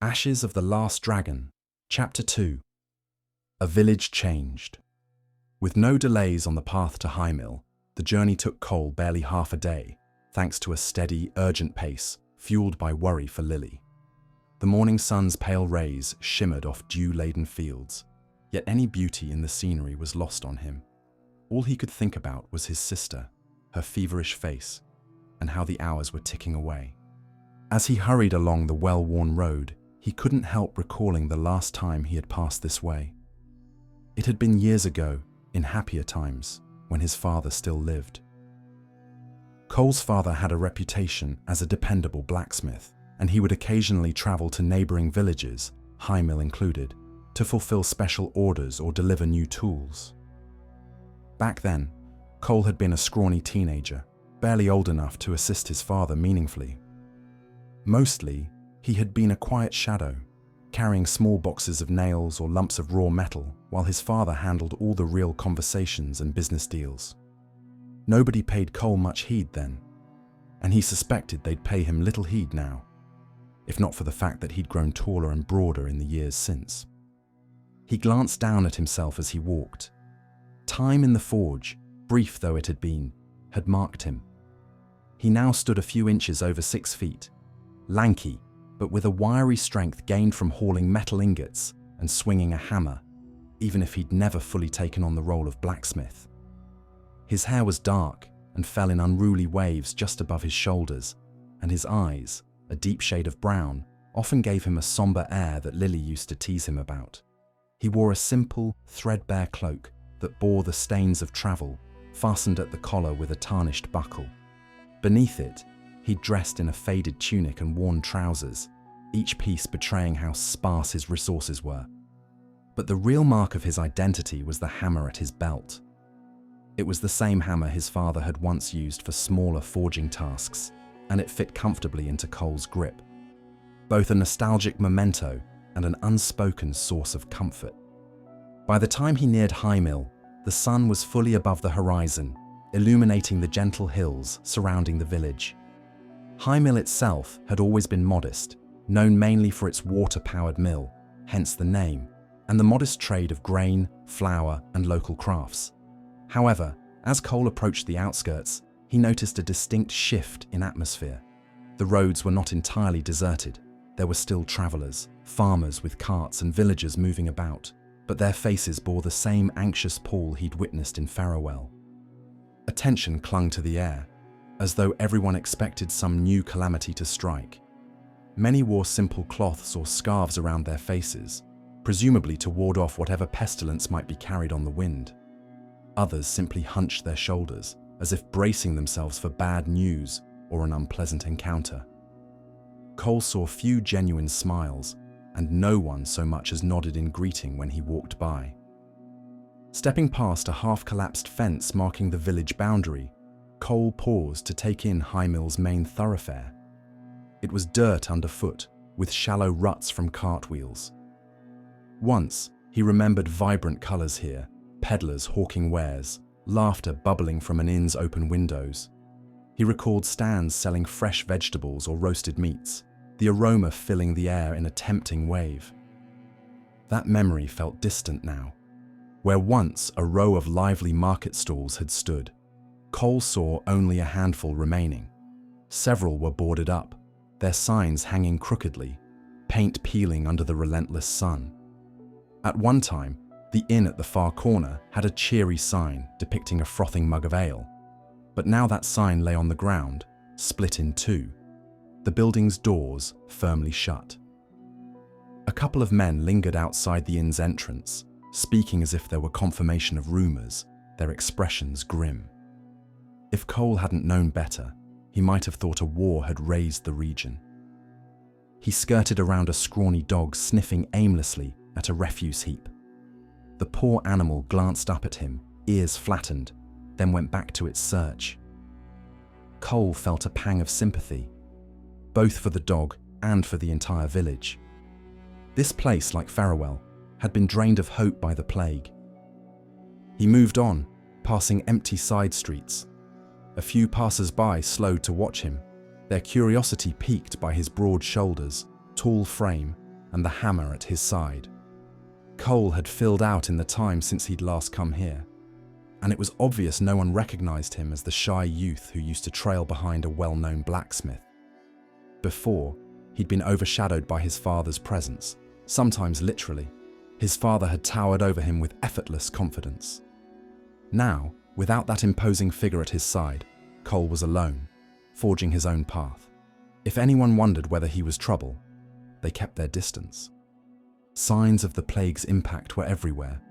Ashes of the Last Dragon, Chapter 2. A Village Changed. With no delays on the path to High Mill, the journey took Cole barely half a day, thanks to a steady, urgent pace, fueled by worry for Lily. The morning sun's pale rays shimmered off dew-laden fields, yet any beauty in the scenery was lost on him. All he could think about was his sister, her feverish face, and how the hours were ticking away. As he hurried along the well-worn road, he couldn't help recalling the last time he had passed this way. It had been years ago, in happier times, when his father still lived. Cole's father had a reputation as a dependable blacksmith, and he would occasionally travel to neighboring villages, High Mill included, to fulfill special orders or deliver new tools. Back then, Cole had been a scrawny teenager, barely old enough to assist his father meaningfully. Mostly, he had been a quiet shadow, carrying small boxes of nails or lumps of raw metal while his father handled all the real conversations and business deals. Nobody paid Cole much heed then, and he suspected they'd pay him little heed now, if not for the fact that he'd grown taller and broader in the years since. He glanced down at himself as he walked. Time in the forge, brief though it had been, had marked him. He now stood a few inches over 6 feet, lanky, but with a wiry strength gained from hauling metal ingots and swinging a hammer, even if he'd never fully taken on the role of blacksmith. His hair was dark and fell in unruly waves just above his shoulders, and his eyes, a deep shade of brown, often gave him a somber air that Lily used to tease him about. He wore a simple, threadbare cloak that bore the stains of travel, fastened at the collar with a tarnished buckle. Beneath it, he dressed in a faded tunic and worn trousers, each piece betraying how sparse his resources were. But the real mark of his identity was the hammer at his belt. It was the same hammer his father had once used for smaller forging tasks, and it fit comfortably into Cole's grip, both a nostalgic memento and an unspoken source of comfort. By the time he neared High Mill, the sun was fully above the horizon, illuminating the gentle hills surrounding the village. High Mill itself had always been modest, known mainly for its water-powered mill, hence the name, and the modest trade of grain, flour, and local crafts. However, as Cole approached the outskirts, he noticed a distinct shift in atmosphere. The roads were not entirely deserted. There were still travelers, farmers with carts and villagers moving about, but their faces bore the same anxious pall he'd witnessed in Farewell. A tension clung to the air, as though everyone expected some new calamity to strike. Many wore simple cloths or scarves around their faces, presumably to ward off whatever pestilence might be carried on the wind. Others simply hunched their shoulders, as if bracing themselves for bad news or an unpleasant encounter. Cole saw few genuine smiles, and no one so much as nodded in greeting when he walked by. Stepping past a half-collapsed fence marking the village boundary, Cole paused to take in High Mill's main thoroughfare. It was dirt underfoot, with shallow ruts from cartwheels. Once, he remembered vibrant colours here, peddlers hawking wares, laughter bubbling from an inn's open windows. He recalled stands selling fresh vegetables or roasted meats, the aroma filling the air in a tempting wave. That memory felt distant now. Where once a row of lively market stalls had stood, Cole saw only a handful remaining. Several were boarded up, their signs hanging crookedly, paint peeling under the relentless sun. At one time, the inn at the far corner had a cheery sign depicting a frothing mug of ale, but now that sign lay on the ground, split in two, the building's doors firmly shut. A couple of men lingered outside the inn's entrance, speaking as if there were confirmation of rumors, their expressions grim. If Cole hadn't known better, he might have thought a war had razed the region. He skirted around a scrawny dog sniffing aimlessly at a refuse heap. The poor animal glanced up at him, ears flattened, then went back to its search. Cole felt a pang of sympathy, both for the dog and for the entire village. This place, like Farewell, had been drained of hope by the plague. He moved on, passing empty side streets. A few passers-by slowed to watch him, their curiosity piqued by his broad shoulders, tall frame, and the hammer at his side. Coal had filled out in the time since he'd last come here, and it was obvious no one recognized him as the shy youth who used to trail behind a well-known blacksmith. Before, he'd been overshadowed by his father's presence, sometimes literally. His father had towered over him with effortless confidence. Now, without that imposing figure at his side, Cole was alone, forging his own path. If anyone wondered whether he was trouble, they kept their distance. Signs of the plague's impact were everywhere.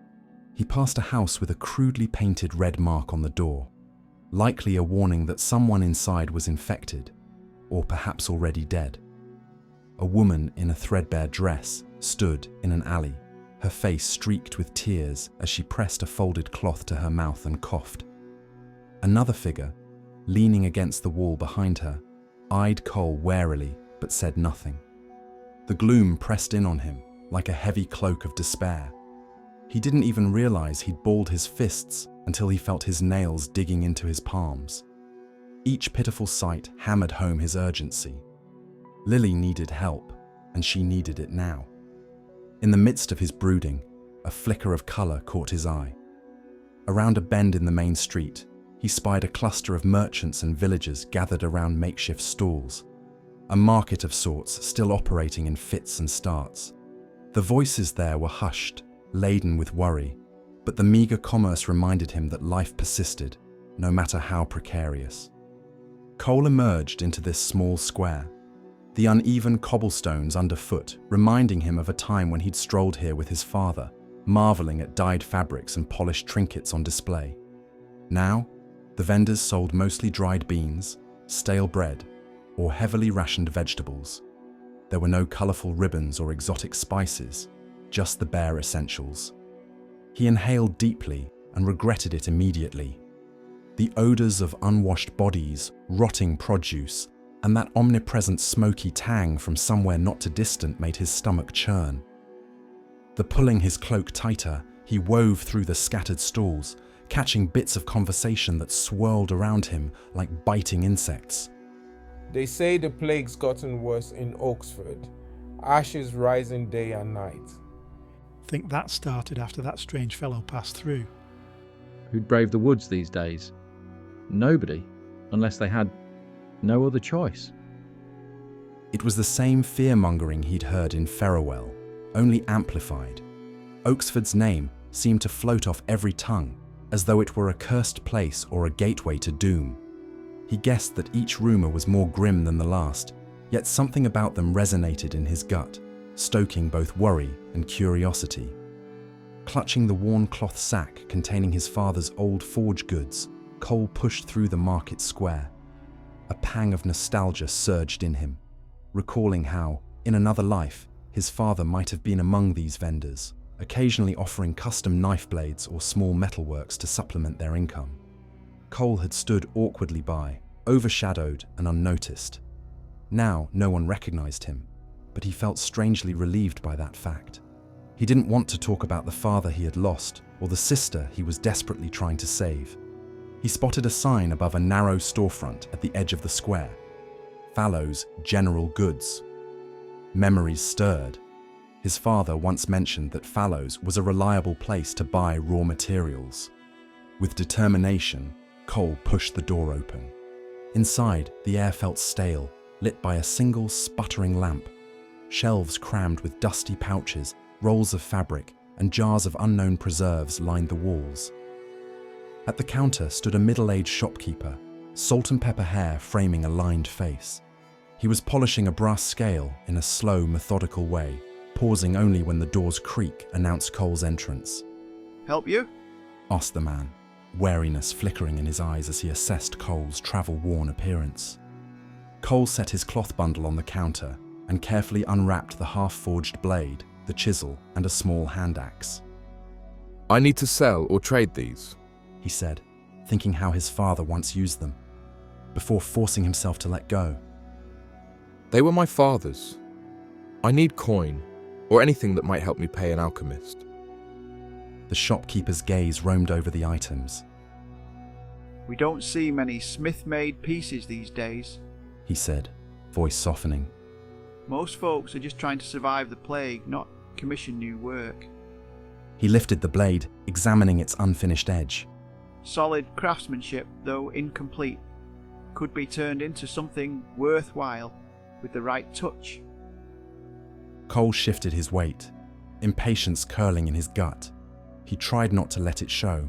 He passed a house with a crudely painted red mark on the door, likely a warning that someone inside was infected, or perhaps already dead. A woman in a threadbare dress stood in an alley, her face streaked with tears as she pressed a folded cloth to her mouth and coughed. Another figure, leaning against the wall behind her, eyed Cole warily but said nothing. The gloom pressed in on him like a heavy cloak of despair. He didn't even realize he'd balled his fists until he felt his nails digging into his palms. Each pitiful sight hammered home his urgency. Lily needed help, and she needed it now. In the midst of his brooding, a flicker of color caught his eye. Around a bend in the main street, he spied a cluster of merchants and villagers gathered around makeshift stalls, a market of sorts still operating in fits and starts. The voices there were hushed, laden with worry, but the meager commerce reminded him that life persisted, no matter how precarious. Cole emerged into this small square, the uneven cobblestones underfoot reminding him of a time when he'd strolled here with his father, marveling at dyed fabrics and polished trinkets on display. Now, the vendors sold mostly dried beans, stale bread, or heavily rationed vegetables. There were no colorful ribbons or exotic spices, just the bare essentials. He inhaled deeply and regretted it immediately. The odors of unwashed bodies, rotting produce, and that omnipresent smoky tang from somewhere not too distant made his stomach churn. Pulling his cloak tighter, he wove through the scattered stalls, catching bits of conversation that swirled around him like biting insects. They say the plague's gotten worse in Oxford. Ashes rising day and night. Think that started after that strange fellow passed through. Who'd brave the woods these days? Nobody, unless they had no other choice. It was the same fear-mongering he'd heard in Farewell, only amplified. Oxford's name seemed to float off every tongue, as though it were a cursed place or a gateway to doom. He guessed that each rumour was more grim than the last, yet something about them resonated in his gut, stoking both worry and curiosity. Clutching the worn cloth sack containing his father's old forge goods, Cole pushed through the market square. A pang of nostalgia surged in him, recalling how, in another life, his father might have been among these vendors, occasionally offering custom knife blades or small metalworks to supplement their income. Cole had stood awkwardly by, overshadowed and unnoticed. Now no one recognized him, but he felt strangely relieved by that fact. He didn't want to talk about the father he had lost or the sister he was desperately trying to save. He spotted a sign above a narrow storefront at the edge of the square. Fallow's General Goods. Memories stirred. His father once mentioned that Fallow's was a reliable place to buy raw materials. With determination, Cole pushed the door open. Inside, the air felt stale, lit by a single sputtering lamp. Shelves crammed with dusty pouches, rolls of fabric, and jars of unknown preserves lined the walls. At the counter stood a middle-aged shopkeeper, salt and pepper hair framing a lined face. He was polishing a brass scale in a slow, methodical way, pausing only when the door's creak announced Cole's entrance. "Help you?" asked the man, wariness flickering in his eyes as he assessed Cole's travel-worn appearance. Cole set his cloth bundle on the counter and carefully unwrapped the half-forged blade, the chisel, and a small hand axe. "I need to sell or trade these," he said, thinking how his father once used them, before forcing himself to let go. "They were my father's. I need coin, or anything that might help me pay an alchemist." The shopkeeper's gaze roamed over the items. "We don't see many smith-made pieces these days," he said, voice softening. Most folks are just trying to survive the plague, not commission new work. He lifted the blade, examining its unfinished edge. Solid craftsmanship, though incomplete, could be turned into something worthwhile with the right touch. Cole shifted his weight, impatience curling in his gut. He tried not to let it show.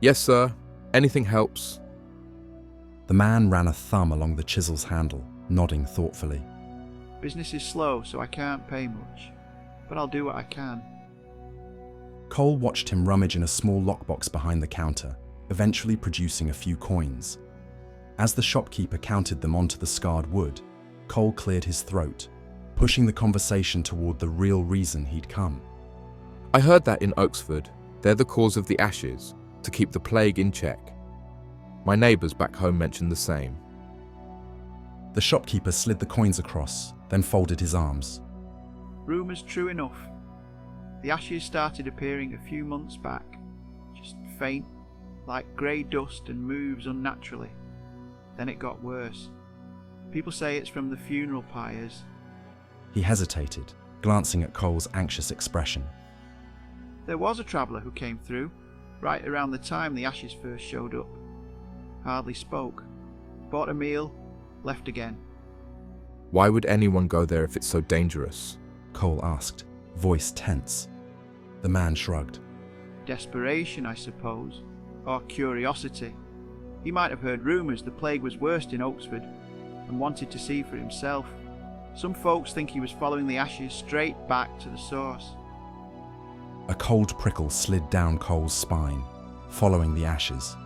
Yes, sir. Anything helps. The man ran a thumb along the chisel's handle, nodding thoughtfully. Business is slow, so I can't pay much, but I'll do what I can. Cole watched him rummage in a small lockbox behind the counter, eventually producing a few coins. As the shopkeeper counted them onto the scarred wood, Cole cleared his throat, pushing the conversation toward the real reason he'd come. I heard that in Oxford, they're the cause of the ashes, to keep the plague in check. My neighbours back home mentioned the same. The shopkeeper slid the coins across, then folded his arms. Rumours true enough. The ashes started appearing a few months back, just faint, like grey dust, and moves unnaturally. Then it got worse. People say it's from the funeral pyres. He hesitated, glancing at Cole's anxious expression. There was a traveller who came through, right around the time the ashes first showed up. Hardly spoke. Bought a meal, left again. Why would anyone go there if it's so dangerous? Cole asked, voice tense. The man shrugged. Desperation, I suppose, or curiosity. He might have heard rumours the plague was worst in Oxford and wanted to see for himself. Some folks think he was following the ashes straight back to the source. A cold prickle slid down Cole's spine, following the ashes.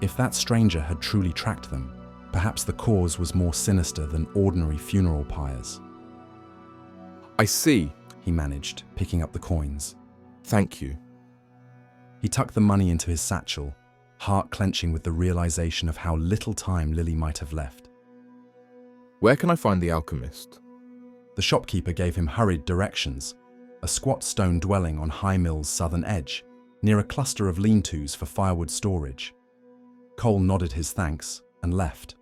If that stranger had truly tracked them, perhaps the cause was more sinister than ordinary funeral pyres. I see. He managed, picking up the coins. Thank you. He tucked the money into his satchel, heart clenching with the realization of how little time Lily might have left. Where can I find the alchemist? The shopkeeper gave him hurried directions, a squat stone dwelling on High Mill's southern edge, near a cluster of lean-tos for firewood storage. Cole nodded his thanks and left.